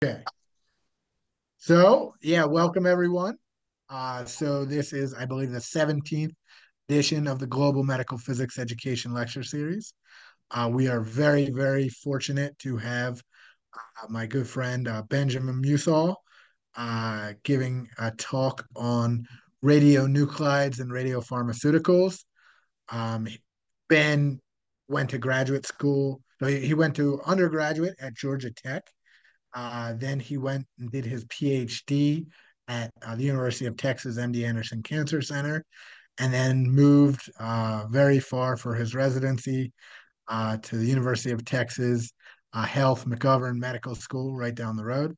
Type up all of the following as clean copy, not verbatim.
Okay. So, yeah, welcome everyone. So this is, I believe, the 17th edition of the Global Medical Physics Education Lecture Series. We are very, very fortunate to have my good friend Benjamin Musall giving a talk on radionuclides and radiopharmaceuticals. Um, Ben went to graduate school. No, he went to undergraduate at Georgia Tech. Then he went and did his PhD at the University of Texas MD Anderson Cancer Center, and then moved very far for his residency to the University of Texas Health McGovern Medical School right down the road.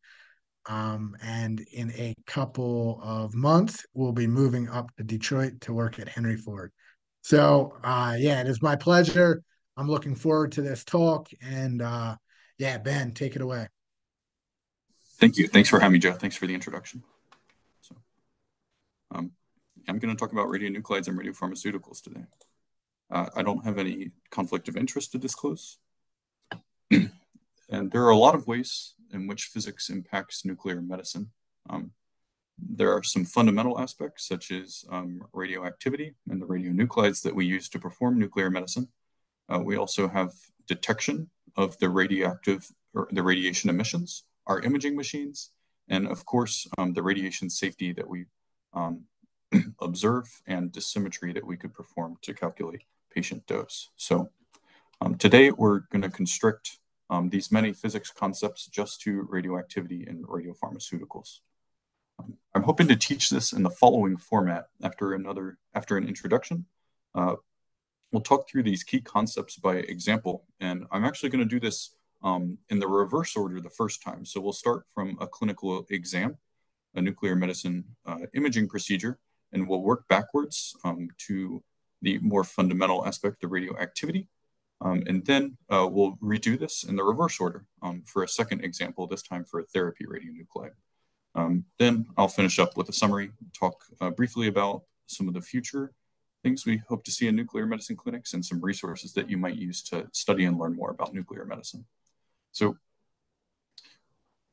And in a couple of months, we'll be moving up to Detroit to work at Henry Ford. So, yeah, it is my pleasure. I'm looking forward to this talk. And yeah, Ben, take it away. Thank you. Thanks for having me, Joe. Thanks for the introduction. So, um, I'm going to talk about radionuclides and radiopharmaceuticals today. I don't have any conflict of interest to disclose. And there are a lot of ways in which physics impacts nuclear medicine. There are some fundamental aspects, such as radioactivity and the radionuclides that we use to perform nuclear medicine. We also have detection of the radioactive or the radiation emissions, our imaging machines, and of course, the radiation safety that we observe and dosimetry that we could perform to calculate patient dose. So today we're going to constrict these many physics concepts just to radioactivity and radiopharmaceuticals. I'm hoping to teach this in the following format after an introduction. We'll talk through these key concepts by example, and I'm actually going to do this in the reverse order the first time. So we'll start from a clinical exam, a nuclear medicine imaging procedure, and we'll work backwards to the more fundamental aspect of radioactivity. And then we'll redo this in the reverse order for a second example, this time for a therapy radionuclide. Then I'll finish up with a summary, talk briefly about some of the future things we hope to see in nuclear medicine clinics and some resources that you might use to study and learn more about nuclear medicine. So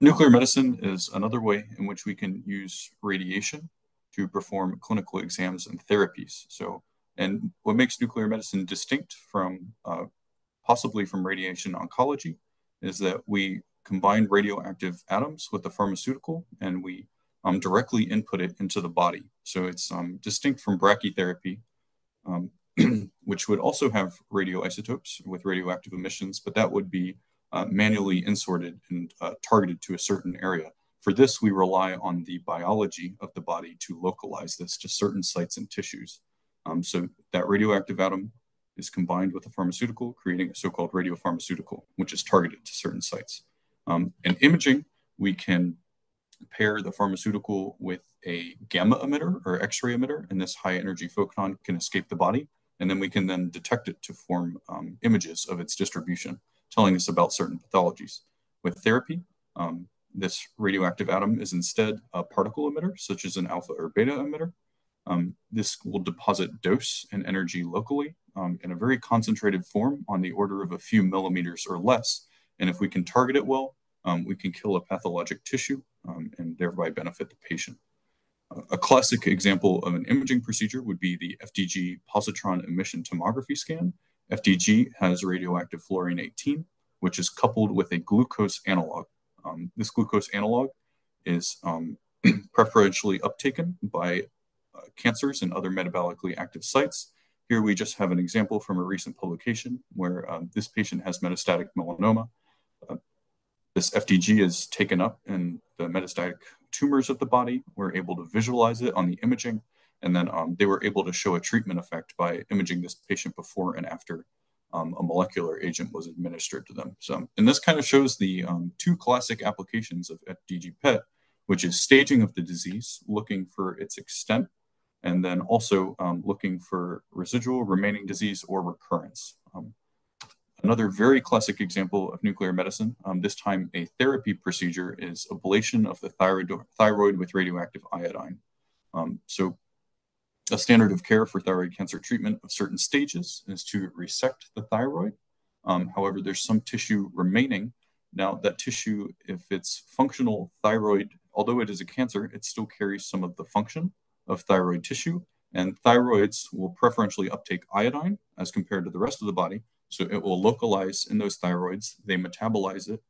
nuclear medicine is another way in which we can use radiation to perform clinical exams and therapies. And what makes nuclear medicine distinct from possibly from radiation oncology is that we combine radioactive atoms with the pharmaceutical and we directly input it into the body. So it's distinct from brachytherapy, which would also have radioisotopes with radioactive emissions, but that would be manually insorted and targeted to a certain area. For this, we rely on the biology of the body to localize this to certain sites and tissues. So that radioactive atom is combined with a pharmaceutical, creating a so-called radiopharmaceutical, which is targeted to certain sites. In imaging, we can pair the pharmaceutical with a gamma emitter or X-ray emitter, and this high-energy photon can escape the body, and then we can then detect it to form images of its distribution, telling us about certain pathologies. With therapy, this radioactive atom is instead a particle emitter, such as an alpha or beta emitter. This will deposit dose and energy locally in a very concentrated form on the order of a few millimeters or less. And if we can target it well, we can kill a pathologic tissue and thereby benefit the patient. A classic example of an imaging procedure would be the FDG positron emission tomography scan. FDG has radioactive fluorine-18, which is coupled with a glucose analog. This glucose analog is preferentially uptaken by cancers and other metabolically active sites. Here we just have an example from a recent publication where this patient has metastatic melanoma. This FDG is taken up in the metastatic tumors of the body. We're able to visualize it on the imaging, and then they were able to show a treatment effect by imaging this patient before and after a molecular agent was administered to them. And this kind of shows the two classic applications of FDG PET, which is staging of the disease, looking for its extent, and then also looking for residual remaining disease or recurrence. Another very classic example of nuclear medicine, this time a therapy procedure, is ablation of the thyroid with radioactive iodine. So a standard of care for thyroid cancer treatment of certain stages is to resect the thyroid. However, there's some tissue remaining Now, that tissue, if it's functional thyroid, although it is a cancer, it still carries some of the function of thyroid tissue, and thyroids will preferentially uptake iodine as compared to the rest of the body. So it will localize in those thyroids. They metabolize it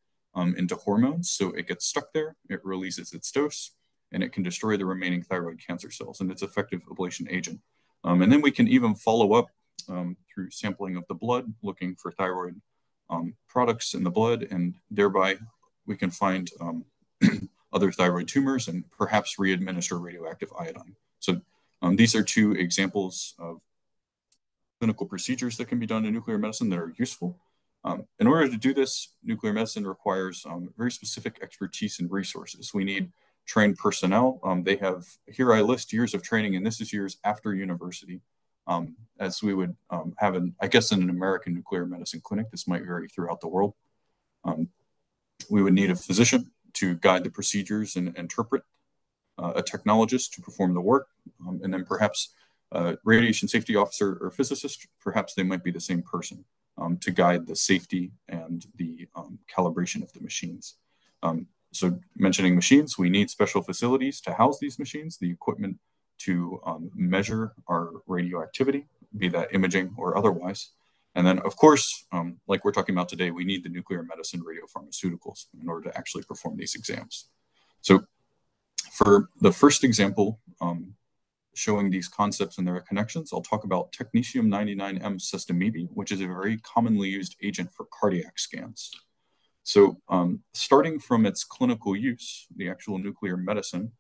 into hormones, so it gets stuck there, it releases its dose, and it can destroy the remaining thyroid cancer cells, and it's an effective ablation agent. And then we can even follow up through sampling of the blood, looking for thyroid products in the blood, and thereby we can find other thyroid tumors and perhaps re-administer radioactive iodine. So these are two examples of clinical procedures that can be done in nuclear medicine that are useful. In order to do this, nuclear medicine requires very specific expertise and resources. We need trained personnel. They have, here I list years of training, and this is years after university. As we would have, I guess in an American nuclear medicine clinic, this might vary throughout the world. We would need a physician to guide the procedures and interpret, a technologist to perform the work, and then perhaps a radiation safety officer or physicist, perhaps they might be the same person to guide the safety and the calibration of the machines. So mentioning machines, we need special facilities to house these machines, the equipment to measure our radioactivity, be that imaging or otherwise. And then, of course, like we're talking about today, we need the nuclear medicine radiopharmaceuticals in order to actually perform these exams. So for the first example, showing these concepts and their connections, I'll talk about technetium-99m sestamibi, which is a very commonly used agent for cardiac scans. So starting from its clinical use, the actual nuclear medicine,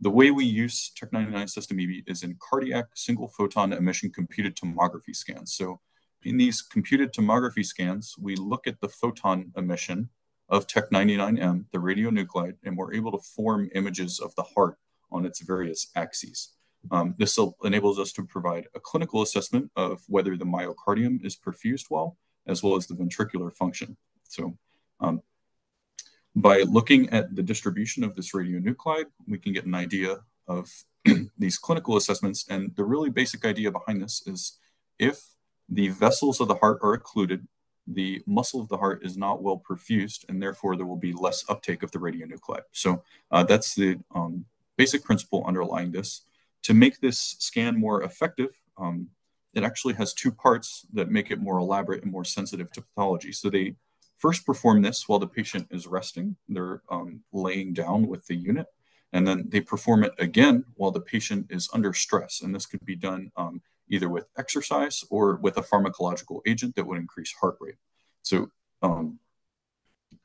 the way we use Tech-99 sestamibi is in cardiac single photon emission computed tomography scans. So in these computed tomography scans, we look at the photon emission of Tech-99m, the radionuclide, and we're able to form images of the heart on its various axes. This enables us to provide a clinical assessment of whether the myocardium is perfused well, as well as the ventricular function. So by looking at the distribution of this radionuclide, we can get an idea of these clinical assessments. And the really basic idea behind this is if the vessels of the heart are occluded, the muscle of the heart is not well perfused, and therefore there will be less uptake of the radionuclide. So that's the basic principle underlying this. To make this scan more effective, it actually has two parts that make it more elaborate and more sensitive to pathology. So they first perform this while the patient is resting. They're laying down with the unit, and then they perform it again while the patient is under stress. And this could be done either with exercise or with a pharmacological agent that would increase heart rate. So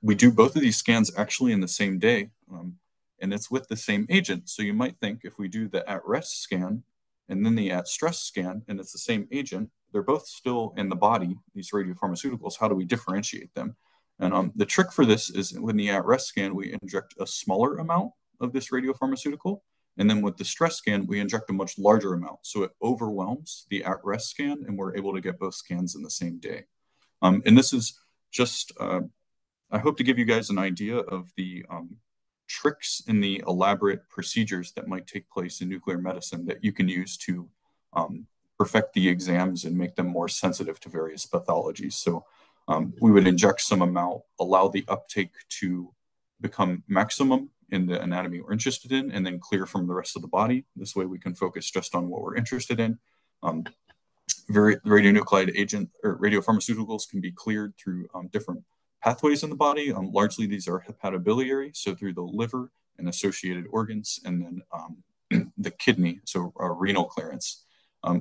we do both of these scans actually in the same day, and it's with the same agent. So you might think if we do the at-rest scan and then the at-stress scan, and it's the same agent, they're both still in the body, these radiopharmaceuticals. How do we differentiate them? And the trick for this is when the at-rest scan, we inject a smaller amount of this radiopharmaceutical. And then with the stress scan, we inject a much larger amount. So it overwhelms the at-rest scan, and we're able to get both scans in the same day. And this is just, I hope to give you guys an idea of the tricks in the elaborate procedures that might take place in nuclear medicine that you can use to perfect the exams and make them more sensitive to various pathologies. So we would inject some amount, allow the uptake to become maximum in the anatomy we're interested in, and then clear from the rest of the body. This way we can focus just on what we're interested in. Radionuclide agent or radiopharmaceuticals can be cleared through different pathways in the body. Largely these are hepatobiliary, so through the liver and associated organs, and then the kidney, so renal clearance.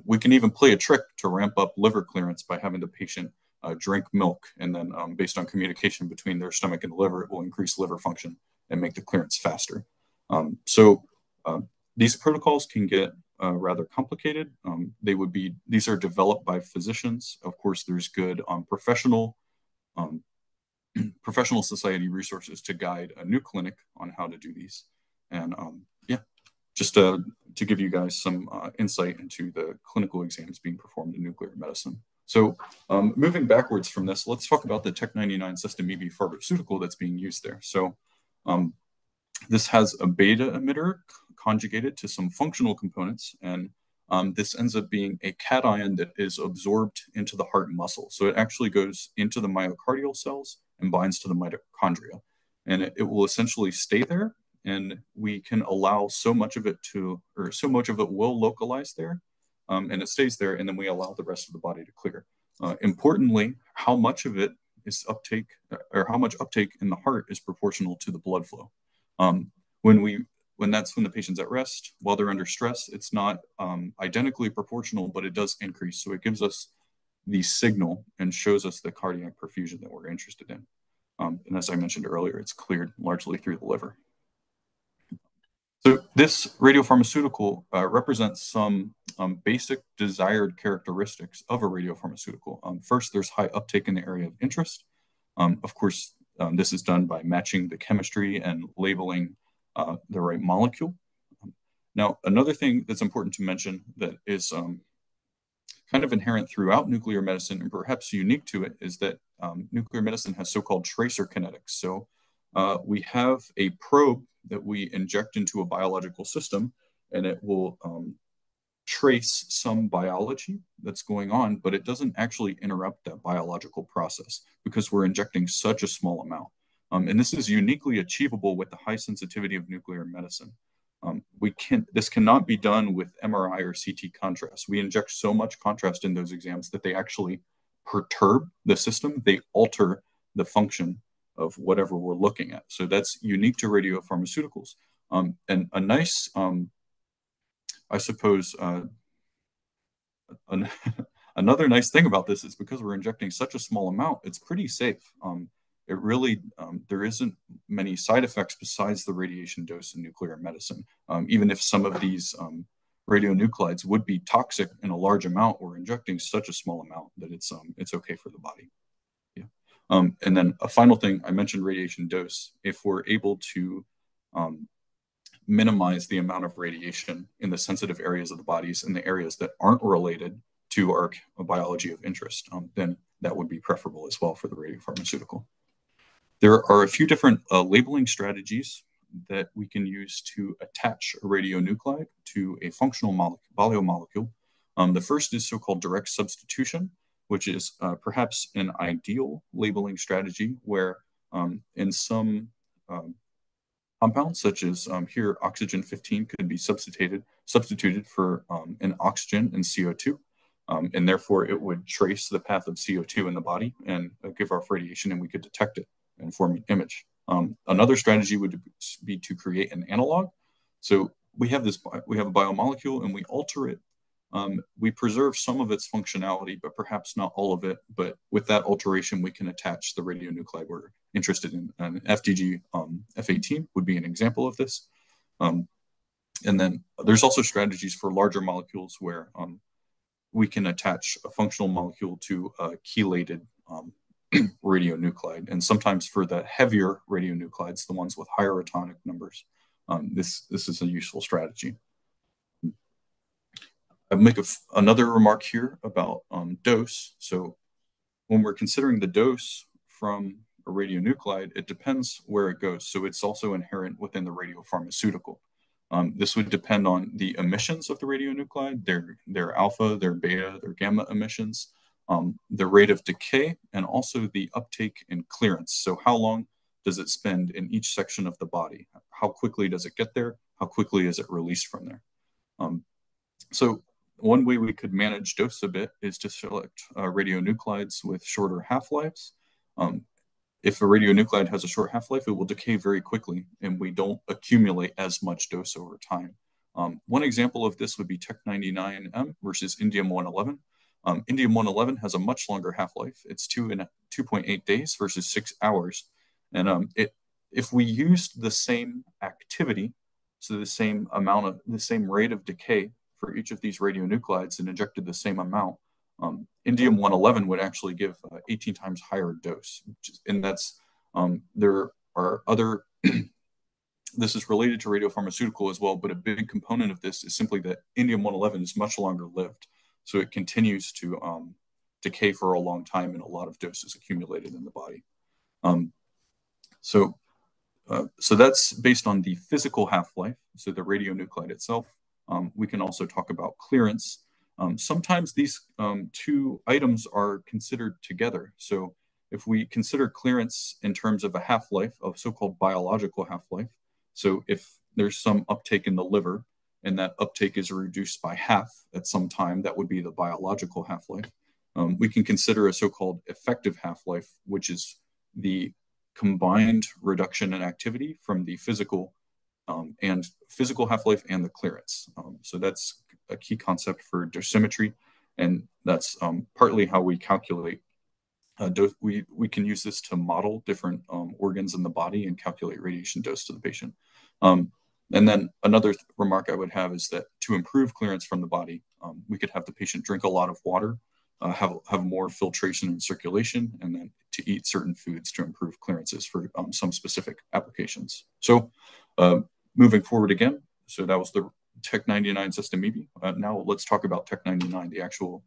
We can even play a trick to ramp up liver clearance by having the patient drink milk, and then based on communication between their stomach and the liver, it will increase liver function and make the clearance faster. These protocols can get rather complicated. These are developed by physicians. Of course, there's good professional society resources to guide a new clinic on how to do these. And yeah, just to give you guys some insight into the clinical exams being performed in nuclear medicine. So moving backwards from this, let's talk about the Tech-99 sestamibi pharmaceutical that's being used there. So this has a beta emitter conjugated to some functional components, and this ends up being a cation that is absorbed into the heart muscle. So it actually goes into the myocardial cells and binds to the mitochondria. And it will essentially stay there, and we can allow so much of it so much of it will localize there, and it stays there, and then we allow the rest of the body to clear. Importantly, how much of it is uptake, or how much uptake in the heart is proportional to the blood flow. Um, when we when the patient's at rest, while they're under stress, it's not identically proportional, but it does increase. So it gives us the signal and shows us the cardiac perfusion that we're interested in. And as I mentioned earlier, it's cleared largely through the liver. So this radiopharmaceutical represents some basic desired characteristics of a radiopharmaceutical. First, there's high uptake in the area of interest. Of course, this is done by matching the chemistry and labeling the right molecule. Now, another thing that's important to mention that is kind of inherent throughout nuclear medicine and perhaps unique to it is that nuclear medicine has so-called tracer kinetics. So we have a probe that we inject into a biological system, and it will trace some biology that's going on, but it doesn't actually interrupt that biological process because we're injecting such a small amount. And this is uniquely achievable with the high sensitivity of nuclear medicine. This cannot be done with MRI or CT contrast. We inject so much contrast in those exams that they actually perturb the system. They alter the function of whatever we're looking at. So that's unique to radiopharmaceuticals. And a nice, I suppose, another nice thing about this is because we're injecting such a small amount, it's pretty safe. It really, there isn't many side effects besides the radiation dose in nuclear medicine. Even if some of these radionuclides would be toxic in a large amount, we're injecting such a small amount that it's okay for the body. Yeah. And then a final thing, I mentioned radiation dose. If we're able to minimize the amount of radiation in the sensitive areas of the bodies and the areas that aren't related to our biology of interest, then that would be preferable as well for the radiopharmaceutical. There are a few different labeling strategies that we can use to attach a radionuclide to a functional biomolecule. The first is so-called direct substitution, which is perhaps an ideal labeling strategy where in some compounds, such as here, oxygen 15 could be substituted for an oxygen and CO2. And therefore, it would trace the path of CO2 in the body and give off radiation, and we could detect it and form an image. Another strategy would be to create an analog. So we have a biomolecule and we alter it. We preserve some of its functionality, but perhaps not all of it. But with that alteration, we can attach the radionuclide we're interested in. And FDG F18 would be an example of this. And then there's also strategies for larger molecules where we can attach a functional molecule to a chelated radionuclide. And sometimes for the heavier radionuclides, the ones with higher atomic numbers, this is a useful strategy. I make another remark here about dose. So when we're considering the dose from a radionuclide, it depends where it goes. So it's also inherent within the radiopharmaceutical. This would depend on the emissions of the radionuclide, their alpha, their beta, their gamma emissions, the rate of decay, and also the uptake and clearance. So how long does it spend in each section of the body? How quickly does it get there? How quickly is it released from there? So one way we could manage dose a bit is to select radionuclides with shorter half-lives. If a radionuclide has a short half-life, it will decay very quickly, and we don't accumulate as much dose over time. One example of this would be Tech-99M versus Indium-111. Indium-111 has a much longer half-life. It's 2.8 days versus 6 hours. And if we used the same activity, so the same rate of decay for each of these radionuclides and injected the same amount, Indium-111 would actually give 18 times higher dose. And there are other, this is related to radiopharmaceutical as well, but a big component of this is simply that Indium-111 is much longer lived. So it continues to decay for a long time, and a lot of dose is accumulated in the body. So that's based on the physical half-life, so the radionuclide itself. We can also talk about clearance. Sometimes these two items are considered together. So if we consider clearance in terms of a half-life, of so-called biological half-life, so if there's some uptake in the liver and that uptake is reduced by half at some time, that would be the biological half-life. We can consider a so-called effective half-life, which is the combined reduction in activity from the physical half-life and the clearance. So that's a key concept for dosimetry, and that's partly how we calculate. We can use this to model different organs in the body and calculate radiation dose to the patient. And then another remark I would have is that to improve clearance from the body, we could have the patient drink a lot of water, have more filtration and circulation, and then to eat certain foods to improve clearances for some specific applications. So moving forward again, so that was the Tech-99 system EB. Now let's talk about Tech-99, the actual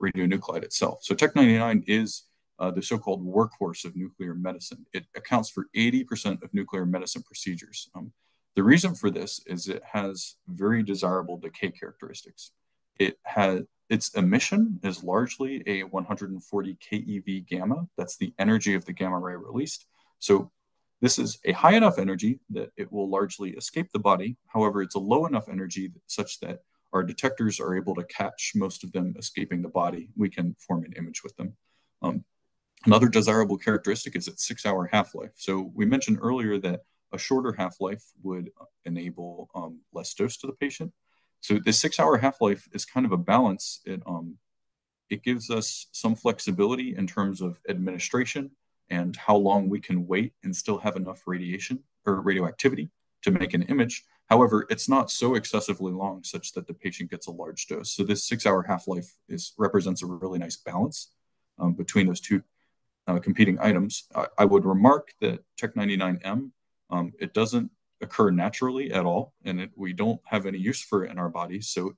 radionuclide itself. So Tech-99 is the so-called workhorse of nuclear medicine. It accounts for 80% of nuclear medicine procedures. The reason for this is it has very desirable decay characteristics. Its emission is largely a 140 keV gamma. That's the energy of the gamma ray released. So this is a high enough energy that it will largely escape the body. However, it's a low enough energy such that our detectors are able to catch most of them escaping the body. We can form an image with them. Another desirable characteristic is its 6-hour half-life. So we mentioned earlier that a shorter half-life would enable less dose to the patient. So this 6-hour half-life is kind of a balance. It gives us some flexibility in terms of administration and how long we can wait and still have enough radiation or radioactivity to make an image. However, it's not so excessively long such that the patient gets a large dose. So this 6-hour half-life represents a really nice balance between those two competing items. I would remark that Tech-99M, it doesn't occur naturally at all, and we don't have any use for it in our bodies. So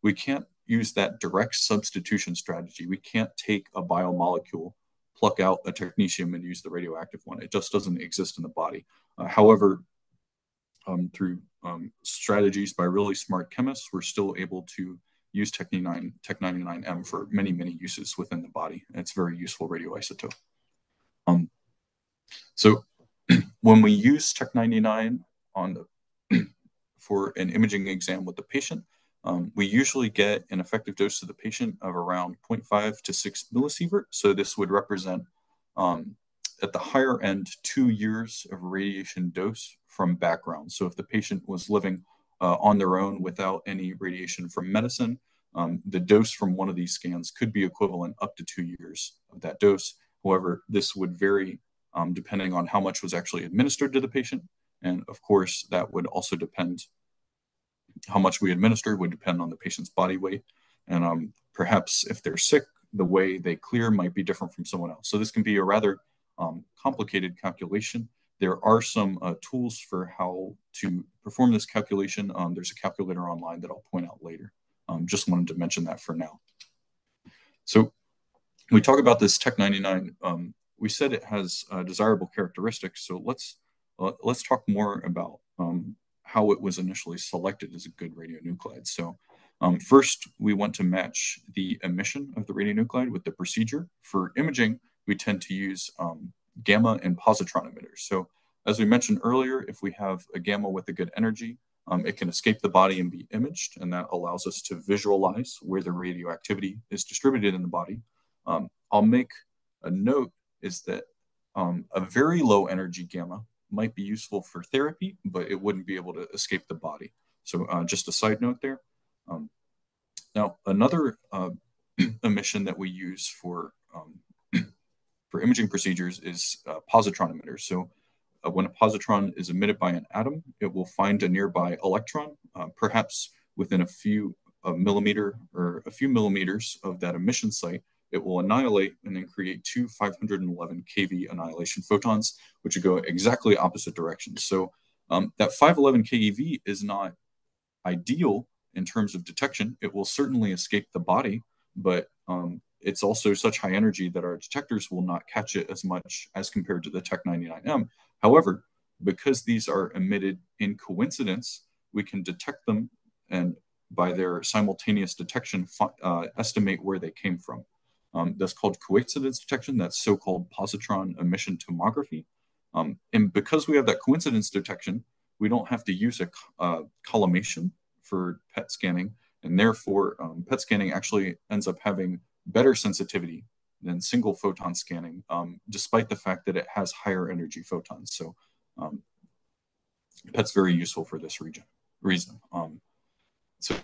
we can't use that direct substitution strategy. We can't take a biomolecule, pluck out a technetium and use the radioactive one. It just doesn't exist in the body. However, through strategies by really smart chemists, we're still able to use Tech-99M for many, many uses within the body. And it's a very useful radioisotope. So when we use Tech-99 for an imaging exam with the patient, we usually get an effective dose to the patient of around 0.5 to 6 millisievert. So this would represent, at the higher end, 2 years of radiation dose from background. So if the patient was living on their own without any radiation from medicine, the dose from one of these scans could be equivalent up to 2 years of that dose. However, this would vary depending on how much was actually administered to the patient. And of course, that would also depend, how much we administer would depend on the patient's body weight. And perhaps if they're sick, the way they clear might be different from someone else. So this can be a rather complicated calculation. There are some tools for how to perform this calculation. There's a calculator online that I'll point out later. Just wanted to mention that for now. So we talk about this Tech-99. We said it has desirable characteristics. So let's talk more about how it was initially selected as a good radionuclide. So first, we want to match the emission of the radionuclide with the procedure. For imaging, we tend to use gamma and positron emitters. So as we mentioned earlier, if we have a gamma with a good energy, it can escape the body and be imaged, and that allows us to visualize where the radioactivity is distributed in the body. I'll make a note is that a very low energy gamma might be useful for therapy, but it wouldn't be able to escape the body. So just a side note there. Now, another emission that we use for imaging procedures is positron emitters. So when a positron is emitted by an atom, it will find a nearby electron, perhaps within a few millimeter or a few millimeters of that emission site. It will annihilate and then create two 511 keV annihilation photons, which would go exactly opposite directions. So that 511 keV is not ideal in terms of detection. It will certainly escape the body, but it's also such high energy that our detectors will not catch it as much as compared to the Tech-99M. However, because these are emitted in coincidence, we can detect them and by their simultaneous detection, estimate where they came from. That's called coincidence detection. That's so-called positron emission tomography. And because we have that coincidence detection, we don't have to use a collimation for PET scanning, and therefore PET scanning actually ends up having better sensitivity than single photon scanning, despite the fact that it has higher energy photons. So PET's very useful for this reason. So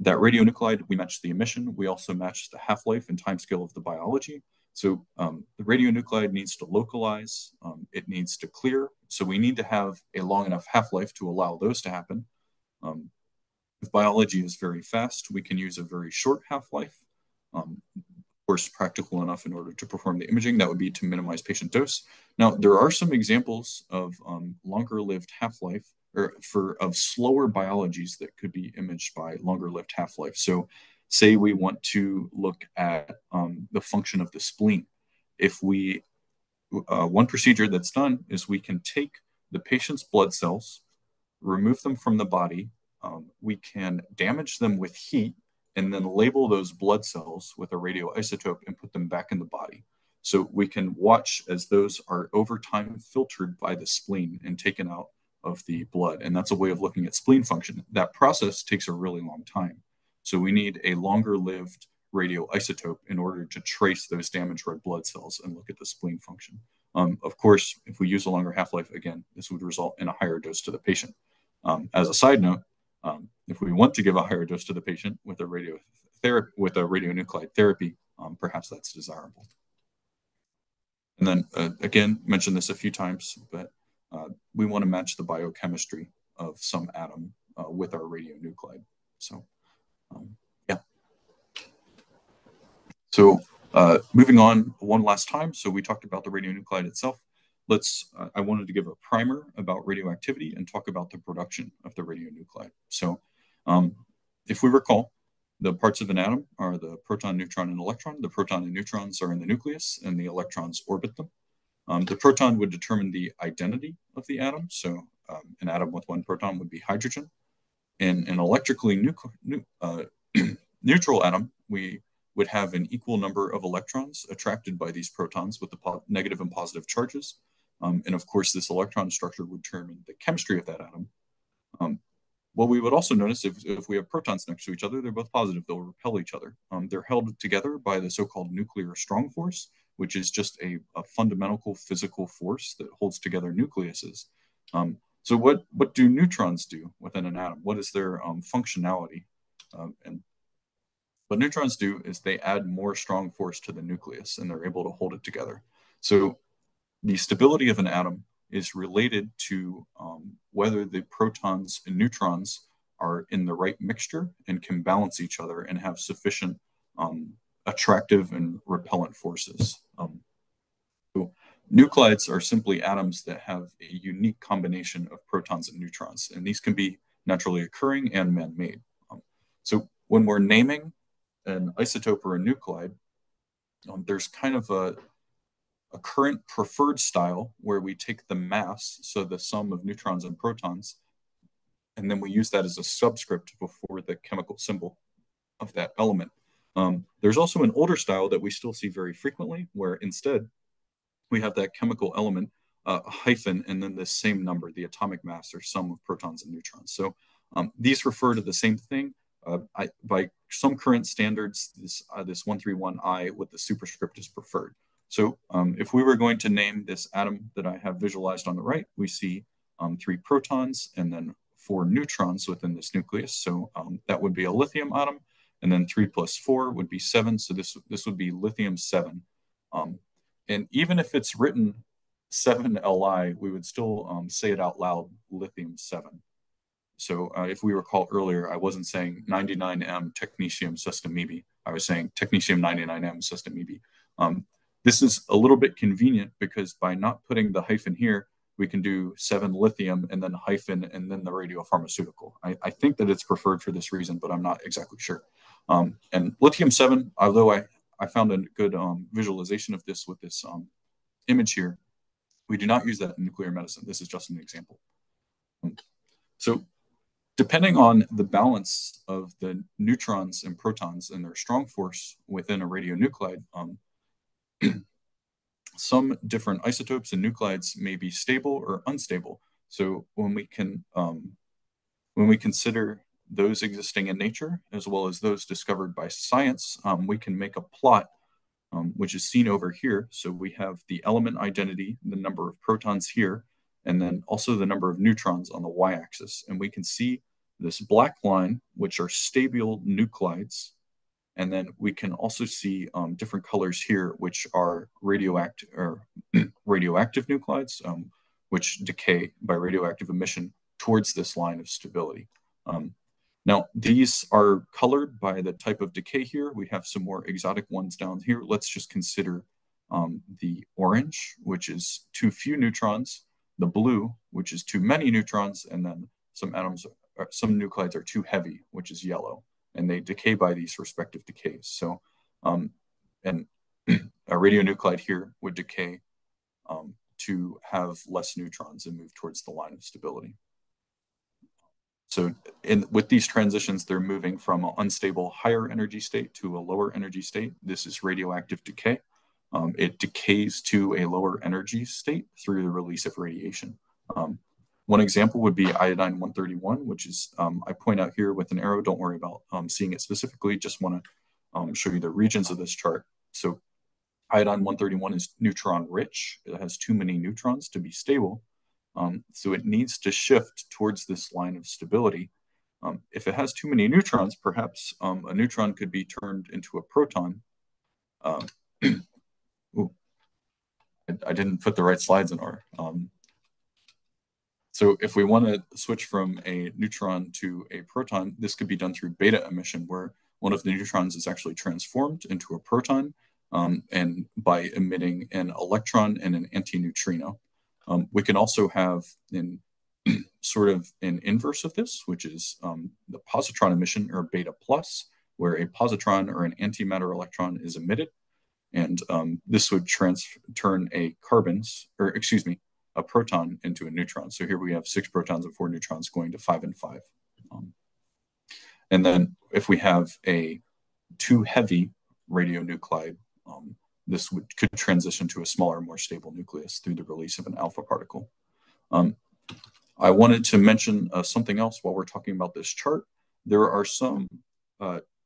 that radionuclide, we match the emission. We also match the half-life and timescale of the biology. So the radionuclide needs to localize, it needs to clear. So we need to have a long enough half-life to allow those to happen. If biology is very fast, we can use a very short half-life. Of course, practical enough in order to perform the imaging. That would be to minimize patient dose. Now, there are some examples of longer-lived half-life of slower biologies that could be imaged by longer-lived half-life. So say we want to look at the function of the spleen. If we, one procedure that's done is we can take the patient's blood cells, remove them from the body, we can damage them with heat, and then label those blood cells with a radioisotope and put them back in the body. So we can watch as those are over time filtered by the spleen and taken out of the blood. And that's a way of looking at spleen function. That process takes a really long time. So we need a longer lived radioisotope in order to trace those damaged red blood cells and look at the spleen function. Of course, if we use a longer half-life, again, this would result in a higher dose to the patient. As a side note, if we want to give a higher dose to the patient with a radionuclide therapy, perhaps that's desirable. And then again, mentioned this a few times, but we want to match the biochemistry of some atom with our radionuclide. So yeah. So moving on one last time. So we talked about the radionuclide itself. I wanted to give a primer about radioactivity and talk about the production of the radionuclide. So if we recall, the parts of an atom are the proton, neutron, and electron. The proton and neutrons are in the nucleus, and the electrons orbit them. The proton would determine the identity of the atom. So an atom with one proton would be hydrogen. In an electrically neutral atom, we would have an equal number of electrons attracted by these protons with the negative and positive charges. And of course, this electron structure would determine the chemistry of that atom. What we would also notice if we have protons next to each other, they're both positive, they'll repel each other. They're held together by the so-called nuclear strong force, which is just a fundamental physical force that holds together nucleuses. So what do neutrons do within an atom? What is their functionality? And what neutrons do is they add more strong force to the nucleus, and they're able to hold it together. So the stability of an atom is related to whether the protons and neutrons are in the right mixture and can balance each other and have sufficient attractive and repellent forces. So nuclides are simply atoms that have a unique combination of protons and neutrons, and these can be naturally occurring and man-made. So when we're naming an isotope or a nuclide, there's kind of a current preferred style where we take the mass, so the sum of neutrons and protons, and then we use that as a subscript before the chemical symbol of that element. There's also an older style that we still see very frequently, where instead we have that chemical element, a hyphen, and then the same number, the atomic mass or sum of protons and neutrons. So these refer to the same thing. By some current standards, this 131I with the superscript is preferred. So if we were going to name this atom that I have visualized on the right, we see 3 protons and then 4 neutrons within this nucleus. So that would be a lithium atom, and then 3 plus 4 would be 7. So this would be lithium 7. And even if it's written 7Li, we would still say it out loud, lithium 7. So if we recall earlier, I wasn't saying 99M technetium sestamibi. I was saying technetium 99M sestamibi. This is a little bit convenient because by not putting the hyphen here, we can do 7 lithium and then hyphen and then the radiopharmaceutical. I think that it's preferred for this reason, but I'm not exactly sure. And lithium 7, although I found a good visualization of this with this image here, we do not use that in nuclear medicine. This is just an example. So Depending on the balance of the neutrons and protons and their strong force within a radionuclide, some different isotopes and nuclides may be stable or unstable. So when we consider those existing in nature, as well as those discovered by science, we can make a plot, which is seen over here. So we have the element identity, the number of protons here, and then also the number of neutrons on the y-axis. And we can see this black line, which are stable nuclides. And then we can also see different colors here, which are radioactive nuclides, which decay by radioactive emission towards this line of stability. Now, these are colored by the type of decay here. We have some more exotic ones down here. Let's just consider the orange, which is too few neutrons, the blue, which is too many neutrons, and then some nuclides are too heavy, which is yellow, and they decay by these respective decays. So, and a radionuclide here would decay to have less neutrons and move towards the line of stability. So with these transitions, they're moving from an unstable higher energy state to a lower energy state. This is radioactive decay. It decays to a lower energy state through the release of radiation. One example would be iodine-131, which is, I point out here with an arrow. Don't worry about seeing it specifically. Just want to show you the regions of this chart. So iodine-131 is neutron rich. It has too many neutrons to be stable. So it needs to shift towards this line of stability. If it has too many neutrons, perhaps a neutron could be turned into a proton. Ooh, I didn't put the right slides in order. So if we want to switch from a neutron to a proton, this could be done through beta emission, where one of the neutrons is actually transformed into a proton, and by emitting an electron and an antineutrino. We can also have sort of an inverse of this, which is the positron emission, or beta plus, where a positron or an antimatter electron is emitted. And this would turn a proton into a neutron. So here we have 6 protons and 4 neutrons going to 5 and 5. And then if we have a too heavy radionuclide, this could transition to a smaller, more stable nucleus through the release of an alpha particle. I wanted to mention something else while we're talking about this chart. There are some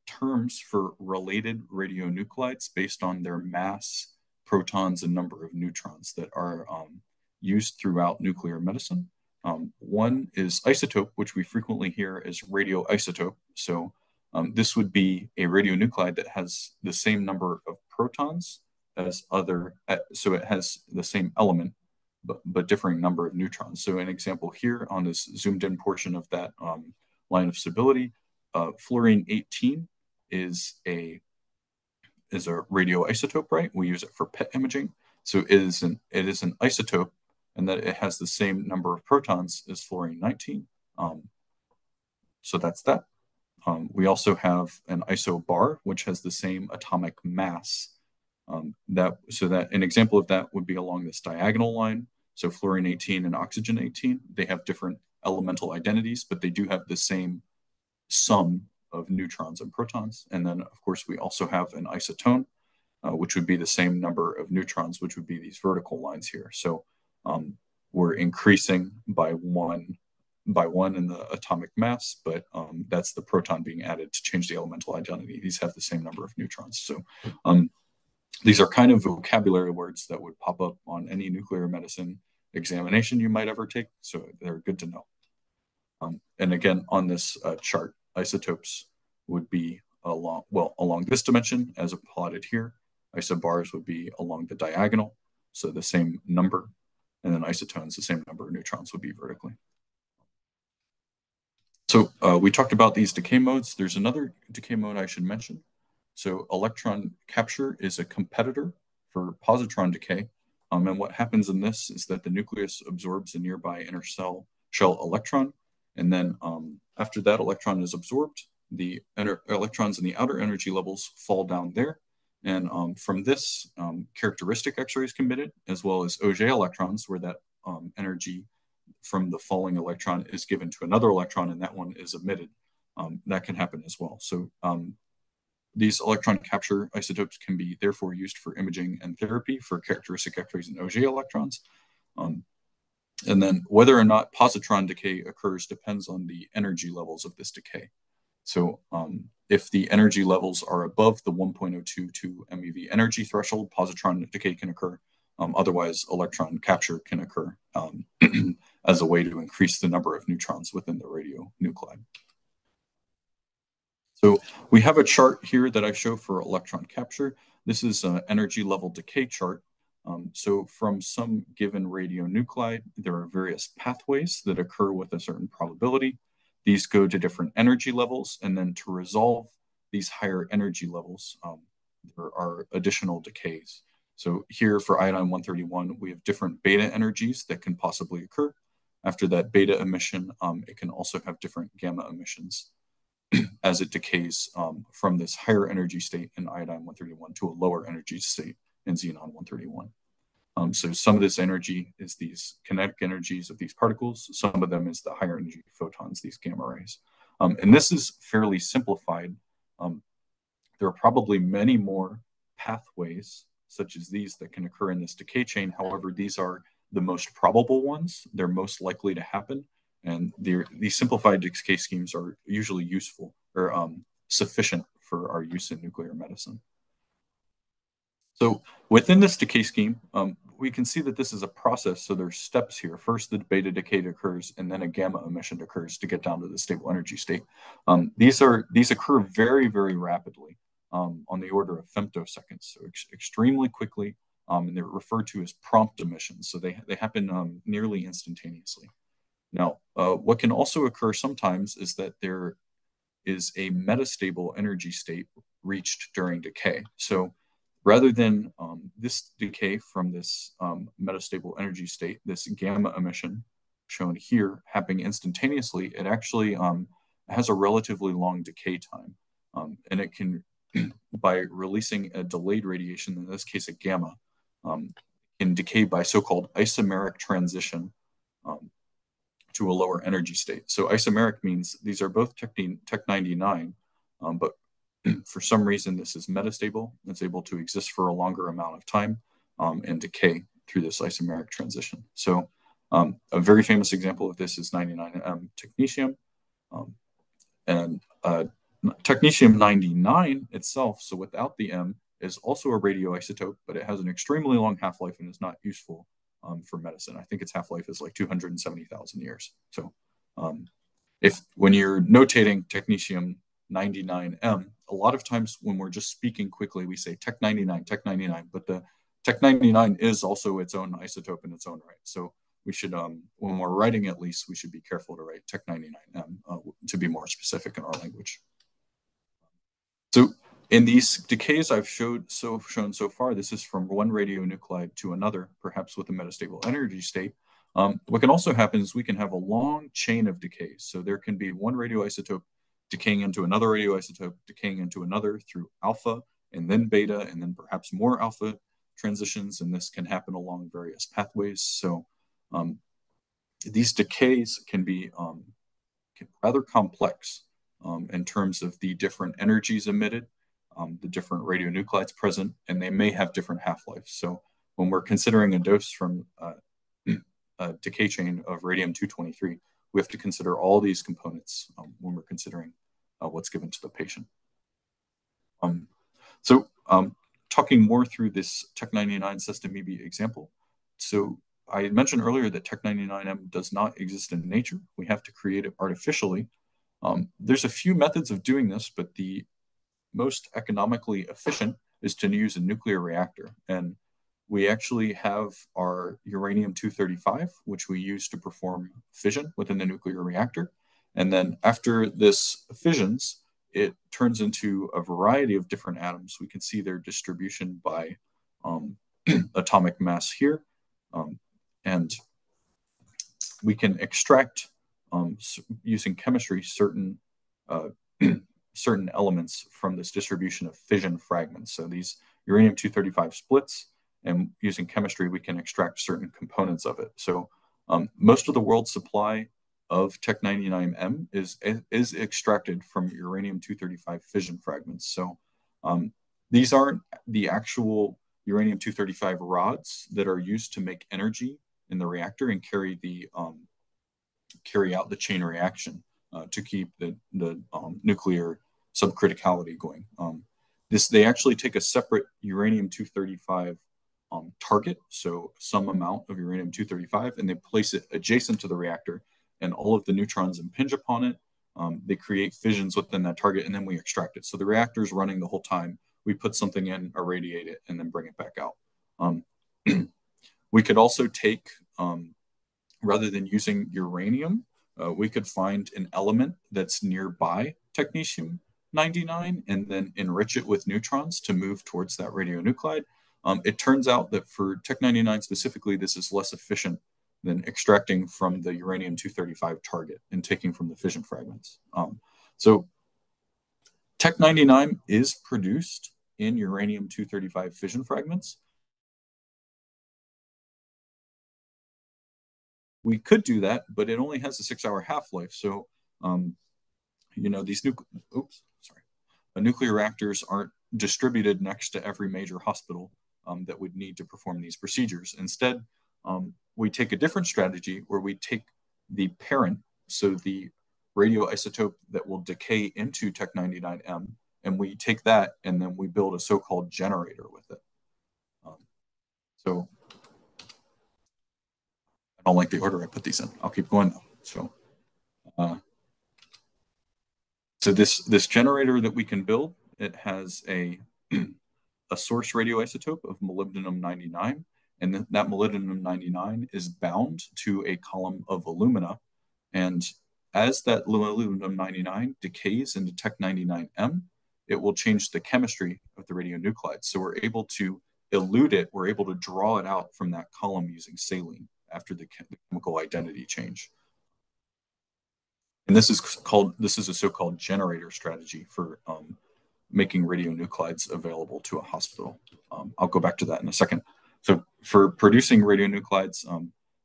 terms for related radionuclides based on their mass, protons, and number of neutrons that are used throughout nuclear medicine. One is isotope, which we frequently hear as radioisotope. So this would be a radionuclide that has the same number of protons as so it has the same element, but differing number of neutrons. So an example here on this zoomed in portion of that line of stability, fluorine-18 is a radioisotope, right? We use it for PET imaging. So it is an isotope, and that it has the same number of protons as fluorine-19. So that's that. We also have an isobar, which has the same atomic mass. So that an example of that would be along this diagonal line. So fluorine-18 and oxygen-18, they have different elemental identities, but they do have the same sum of neutrons and protons. And then, of course, we also have an isotone, which would be the same number of neutrons, which would be these vertical lines here. So we're increasing by one in the atomic mass, but that's the proton being added to change the elemental identity. These have the same number of neutrons. So these are kind of vocabulary words that would pop up on any nuclear medicine examination you might ever take. So they're good to know. And again, on this chart, isotopes would be along this dimension as plotted here. Isobars would be along the diagonal, so the same number. And then isotones, the same number of neutrons would be vertically. So we talked about these decay modes. There's another decay mode I should mention. So electron capture is a competitor for positron decay. And what happens in this is that the nucleus absorbs a nearby inner shell electron. And then after that electron is absorbed, the electrons in the outer energy levels fall down there. And from this, characteristic X-rays emitted, as well as Auger electrons, where that energy from the falling electron is given to another electron and that one is emitted. That can happen as well. So these electron capture isotopes can be therefore used for imaging and therapy for characteristic X-rays and Auger electrons. And then whether or not positron decay occurs depends on the energy levels of this decay. So if the energy levels are above the 1.022 MeV energy threshold, positron decay can occur. Otherwise, electron capture can occur as a way to increase the number of neutrons within the radionuclide. So we have a chart here that I show for electron capture. This is an energy level decay chart. So from some given radionuclide, there are various pathways that occur with a certain probability. These go to different energy levels, and then to resolve these higher energy levels, there are additional decays. So here for iodine-131, we have different beta energies that can possibly occur. After that beta emission, it can also have different gamma emissions as it decays from this higher energy state in iodine-131 to a lower energy state in xenon-131. So some of this energy is these kinetic energies of these particles. Some of them is the higher energy photons, these gamma rays. And this is fairly simplified. There are probably many more pathways such as these that can occur in this decay chain. However, these are the most probable ones. They're most likely to happen. And these simplified decay schemes are usually useful or sufficient for our use in nuclear medicine. So within this decay scheme, we can see that this is a process. So there's steps here. First, the beta decay occurs, and then a gamma emission occurs to get down to the stable energy state. These occur very, very rapidly, on the order of femtoseconds, so extremely quickly, and they're referred to as prompt emissions. So they happen nearly instantaneously. Now, what can also occur sometimes is that there is a metastable energy state reached during decay. So rather than this decay from this metastable energy state, this gamma emission shown here happening instantaneously, it actually has a relatively long decay time. And it can, by releasing a delayed radiation, in this case a gamma, can decay by so-called isomeric transition to a lower energy state. So isomeric means these are both Tech-99, but for some reason, this is metastable. It's able to exist for a longer amount of time and decay through this isomeric transition. So a very famous example of this is 99M technetium. And technetium-99 itself, so without the M, is also a radioisotope, but it has an extremely long half-life and is not useful for medicine. I think its half-life is like 270,000 years. So when you're notating technetium-99M, a lot of times when we're just speaking quickly, we say Tech-99, Tech-99, but the Tech-99 is also its own isotope in its own right. So we should, when we're writing at least, we should be careful to write Tech-99M to be more specific in our language. So in these decays I've shown so far, this is from one radionuclide to another, perhaps with a metastable energy state. What can also happen is we can have a long chain of decays. So there can be one radioisotope decaying into another radioisotope, decaying into another through alpha, and then beta, and then perhaps more alpha transitions. And this can happen along various pathways. So these decays can be rather complex in terms of the different energies emitted, the different radionuclides present, and they may have different half-lives. So when we're considering a dose from a decay chain of radium-223, we have to consider all these components when we're considering what's given to the patient. Talking more through this Tech-99 Sestamebe example. So I mentioned earlier that Tech-99M does not exist in nature. We have to create it artificially. There's a few methods of doing this, but the most economically efficient is to use a nuclear reactor. And we actually have our uranium-235, which we use to perform fission within the nuclear reactor. And then after this fissions, it turns into a variety of different atoms. We can see their distribution by atomic mass here. And we can extract, using chemistry, certain elements from this distribution of fission fragments. So these uranium-235 splits, and using chemistry, we can extract certain components of it. So Most of the world's supply of Tech-99M is extracted from uranium-235 fission fragments. So these aren't the actual uranium-235 rods that are used to make energy in the reactor and carry out the chain reaction to keep the nuclear subcriticality going. They actually take a separate uranium-235 target, so some amount of uranium-235, and they place it adjacent to the reactor, and all of the neutrons impinge upon it. They create fissions within that target, and then we extract it. So the reactor is running the whole time. We put something in, irradiate it, and then bring it back out. We could also take, rather than using uranium, we could find an element that's nearby technetium-99 and then enrich it with neutrons to move towards that radionuclide. It turns out that for Tech-99 specifically, this is less efficient than extracting from the uranium-235 target and taking from the fission fragments. So Tech-99 is produced in uranium-235 fission fragments. We could do that, but it only has a 6-hour half-life. So, these nuclear reactors aren't distributed next to every major hospital that would need to perform these procedures. Instead, we take a different strategy where we take the parent, so the radioisotope that will decay into Tech-99M, and we take that and then we build a so-called generator with it. So I don't like the order I put these in. I'll keep going though. So this generator that we can build, it has a source radioisotope of molybdenum-99, and that molybdenum-99 is bound to a column of alumina. And as that molybdenum-99 decays into Tech-99M, it will change the chemistry of the radionuclide. So we're able to elute it, we're able to draw it out from that column using saline after the chemical identity change. And this is a so-called generator strategy for making radionuclides available to a hospital. I'll go back to that in a second. So for producing radionuclides,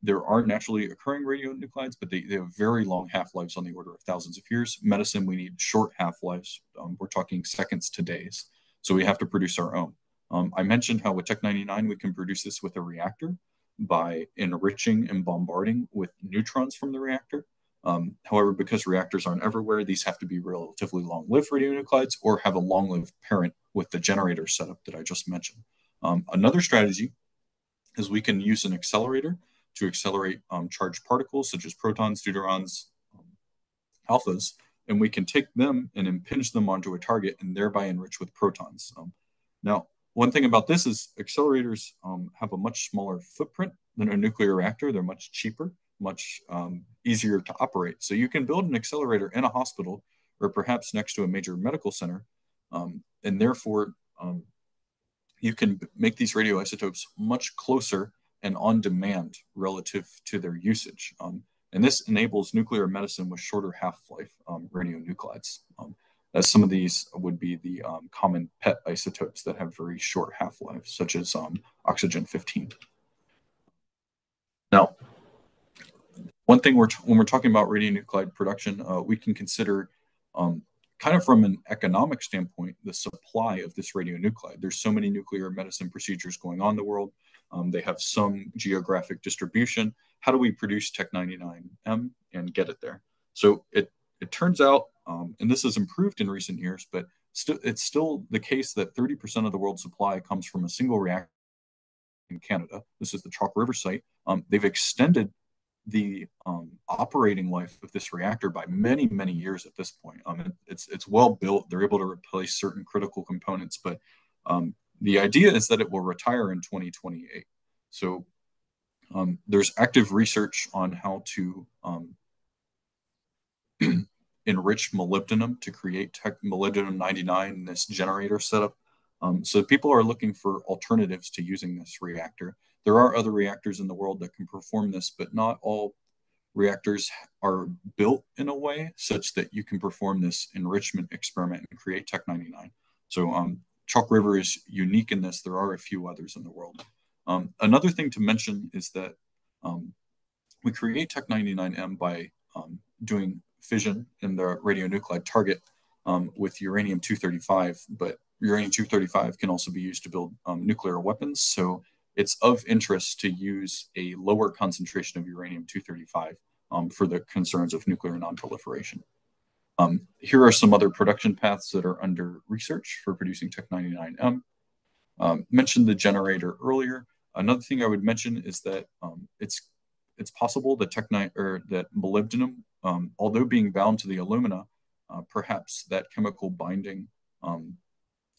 there are naturally occurring radionuclides, but they have very long half-lives on the order of thousands of years. Medicine, we need short half-lives. We're talking seconds to days. So we have to produce our own. I mentioned how with Tech-99, we can produce this with a reactor by enriching and bombarding with neutrons from the reactor. However, because reactors aren't everywhere, these have to be relatively long-lived radionuclides or have a long-lived parent with the generator setup that I just mentioned. Another strategy is we can use an accelerator to accelerate charged particles such as protons, deuterons, alphas, and we can take them and impinge them onto a target and thereby enrich with protons. Now, one thing about this is accelerators have a much smaller footprint than a nuclear reactor. They're much cheaper, much easier to operate. So you can build an accelerator in a hospital or perhaps next to a major medical center, and therefore you can make these radioisotopes much closer and on demand relative to their usage. And this enables nuclear medicine with shorter half-life radionuclides. As some of these would be the common PET isotopes that have very short half-lives, such as oxygen-15. Now, one thing when we're talking about radionuclide production, we can consider kind of from an economic standpoint, the supply of this radionuclide. There's so many nuclear medicine procedures going on in the world. They have some geographic distribution. How do we produce Tech-99M and get it there? So it turns out, and this has improved in recent years, but it's still the case that 30% of the world's supply comes from a single reactor in Canada. This is the Chalk River site. They've extended the operating life of this reactor by many, many years at this point. It's well built. They're able to replace certain critical components, but the idea is that it will retire in 2028. So there's active research on how to enrich molybdenum to create molybdenum-99 in this generator setup. So people are looking for alternatives to using this reactor. There are other reactors in the world that can perform this, but not all reactors are built in a way such that you can perform this enrichment experiment and create Tech-99. So Chalk River is unique in this. There are a few others in the world. Another thing to mention is that We create Tech99M by doing fission in the radionuclide target with uranium-235, but uranium-235 can also be used to build nuclear weapons. So it's of interest to use a lower concentration of uranium-235 for the concerns of nuclear nonproliferation. Here are some other production paths that are under research for producing Tech99M. Mentioned the generator earlier. Another thing I would mention is that it's possible that that molybdenum, although being bound to the alumina, perhaps that chemical binding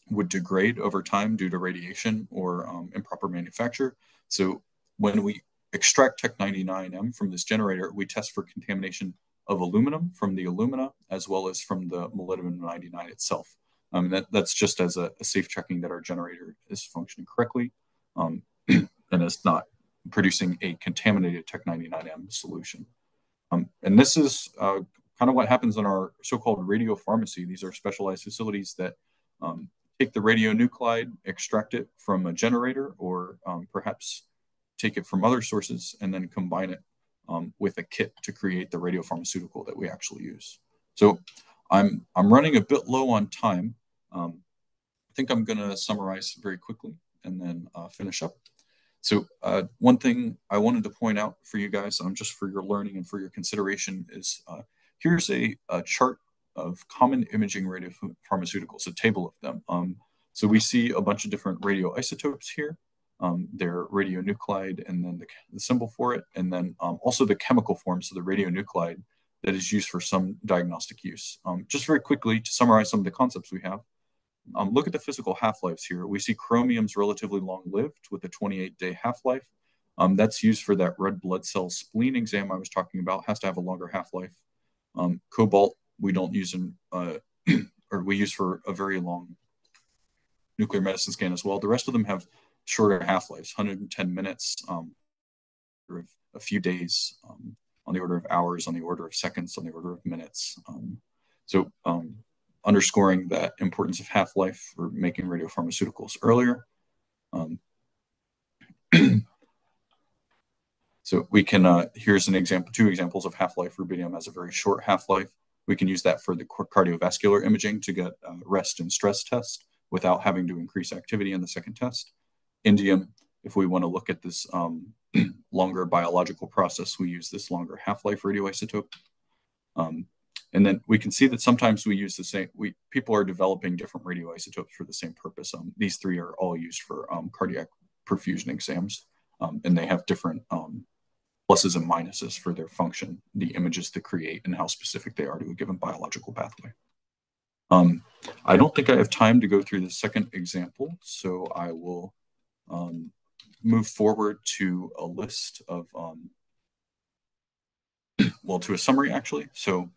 would degrade over time due to radiation or improper manufacture. So when we extract Tech99M from this generator, we test for contamination of aluminum from the alumina as well as from the molybdenum 99 itself. That's just as a safe checking that our generator is functioning correctly and is not producing a contaminated Tech99M solution. And this is kind of what happens in our so-called radiopharmacy. These are specialized facilities that take the radionuclide, extract it from a generator, or perhaps take it from other sources and then combine it with a kit to create the radiopharmaceutical that we actually use. So I'm running a bit low on time. I think I'm going to summarize very quickly and then finish up. So one thing I wanted to point out for you guys, just for your learning and for your consideration, is here's a chart of common imaging radiopharmaceuticals, a table of them. So we see a bunch of different radioisotopes here. Their radionuclide and then the symbol for it, and then also the chemical form, so the radionuclide that is used for some diagnostic use. Just very quickly to summarize some of the concepts we have. Look at the physical half-lives here. We see chromium's relatively long-lived with a 28-day half-life. That's used for that red blood cell spleen exam I was talking about, has to have a longer half-life. Cobalt, we don't use or we use for a very long nuclear medicine scan as well. The rest of them have shorter half-lives, 110 minutes, a few days, on the order of hours, on the order of seconds, on the order of minutes. So underscoring that importance of half-life for making radiopharmaceuticals earlier. So we can, here's an example, 2 examples of half-life. Rubidium has a very short half-life. We can use that for the cardiovascular imaging to get rest and stress test without having to increase activity in the second test. Indium, if we want to look at this longer biological process, we use this longer half-life radioisotope. And then we can see that sometimes we use the same, people are developing different radioisotopes for the same purpose. These 3 are all used for cardiac perfusion exams, and they have different pluses and minuses for their function, the images to create, and how specific they are to a given biological pathway. I don't think I have time to go through the second example, so I will move forward to a list of, well, to a summary actually. So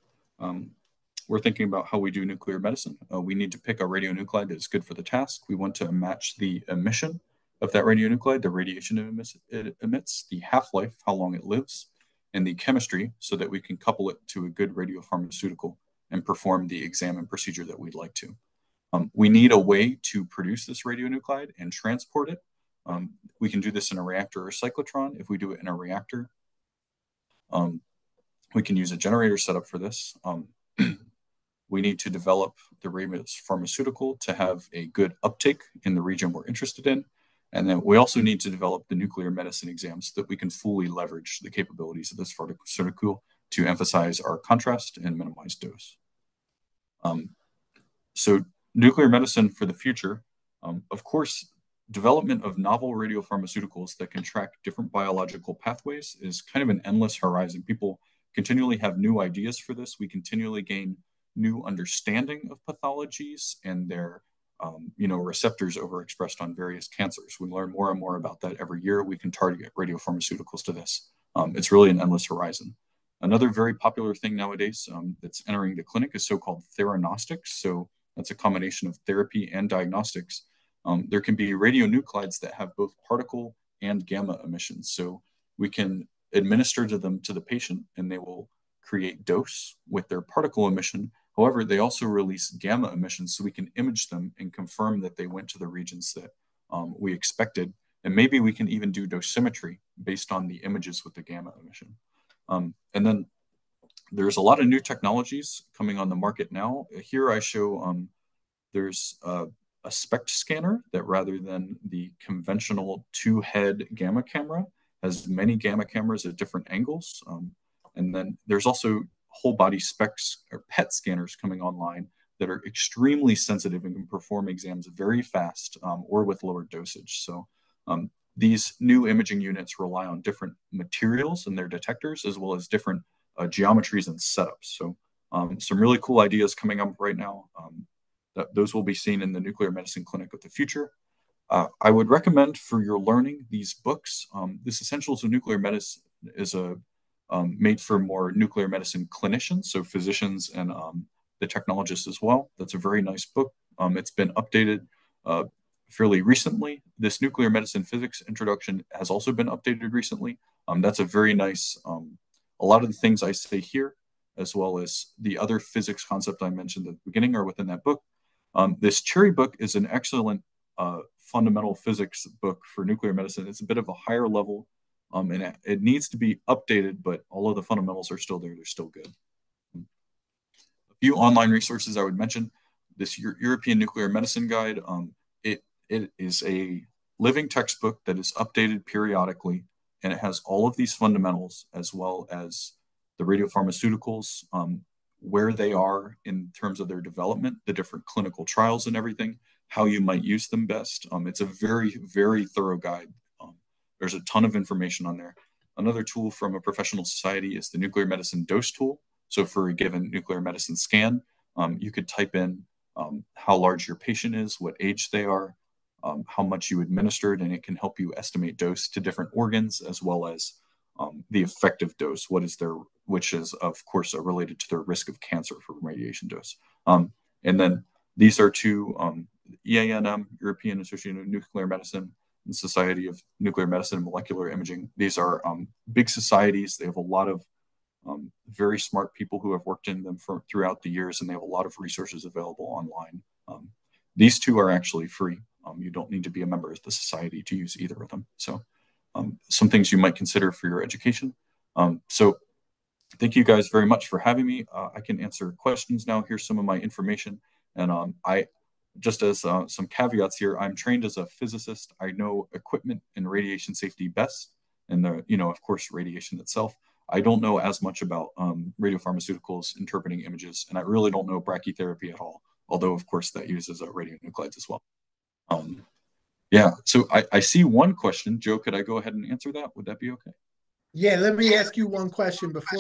we're thinking about how we do nuclear medicine. We need to pick a radionuclide that is good for the task. We want to match the emission of that radionuclide, the radiation it emits, the half-life, how long it lives, and the chemistry so that we can couple it to a good radiopharmaceutical and perform the exam and procedure that we'd like to. We need a way to produce this radionuclide and transport it. We can do this in a reactor or cyclotron. If we do it in a reactor, we can use a generator setup for this. We need to develop the radiopharmaceutical to have a good uptake in the region we're interested in. And then we also need to develop the nuclear medicine exams so that we can fully leverage the capabilities of this pharmaceutical to emphasize our contrast and minimize dose. So nuclear medicine for the future, of course, development of novel radiopharmaceuticals that can track different biological pathways is kind of an endless horizon. People continually have new ideas for this. We continually gain new understanding of pathologies and their receptors overexpressed on various cancers. We learn more and more about that every year. We can target radiopharmaceuticals to this. It's really an endless horizon. Another very popular thing nowadays that's entering the clinic is so-called theranostics. So that's a combination of therapy and diagnostics. There can be radionuclides that have both particle and gamma emissions. So we can administer to them to the patient and they will create dose with their particle emission. However, they also release gamma emissions so we can image them and confirm that they went to the regions that we expected. And maybe we can even do dosimetry based on the images with the gamma emission. And then there's a lot of new technologies coming on the market now. Here I show there's a SPECT scanner that rather than the conventional two-head gamma camera has many gamma cameras at different angles. And then there's also whole body specs or PET scanners coming online that are extremely sensitive and can perform exams very fast or with lower dosage. So these new imaging units rely on different materials in their detectors as well as different geometries and setups. So some really cool ideas coming up right now. Those will be seen in the nuclear medicine clinic of the future. I would recommend for your learning these books. This Essentials of Nuclear Medicine is made for more nuclear medicine clinicians, so physicians and the technologists as well. That's a very nice book. It's been updated fairly recently. This nuclear medicine physics introduction has also been updated recently. That's a very nice, a lot of the things I say here, as well as the other physics concept I mentioned at the beginning are within that book. This Cherry book is an excellent fundamental physics book for nuclear medicine. It's a bit of a higher level and it needs to be updated, but all of the fundamentals are still there. They're still good. A few online resources I would mention. This European Nuclear Medicine Guide, it is a living textbook that is updated periodically, and it has all of these fundamentals as well as the radiopharmaceuticals, where they are in terms of their development, the different clinical trials and everything, how you might use them best. It's a very, very thorough guide. There's a ton of information on there. Another tool from a professional society is the nuclear medicine dose tool. So for a given nuclear medicine scan, you could type in how large your patient is, what age they are, how much you administered, and it can help you estimate dose to different organs as well as the effective dose, which is of course related to their risk of cancer for radiation dose. And then these are two EANM, European Association of Nuclear Medicine, and Society of Nuclear Medicine and Molecular Imaging. These are big societies. They have a lot of very smart people who have worked in them throughout the years, and they have a lot of resources available online. These two are actually free. You don't need to be a member of the society to use either of them. So some things you might consider for your education. So thank you guys very much for having me. I can answer questions now. Here's some of my information. And I, just as some caveats here, I'm trained as a physicist. I know equipment and radiation safety best, and of course, radiation itself. I don't know as much about radiopharmaceuticals interpreting images, and I really don't know brachytherapy at all, although of course that uses radionuclides as well. Yeah, so I see one question. Joe, could I go ahead and answer that? Would that be okay? Yeah, let me ask you one question before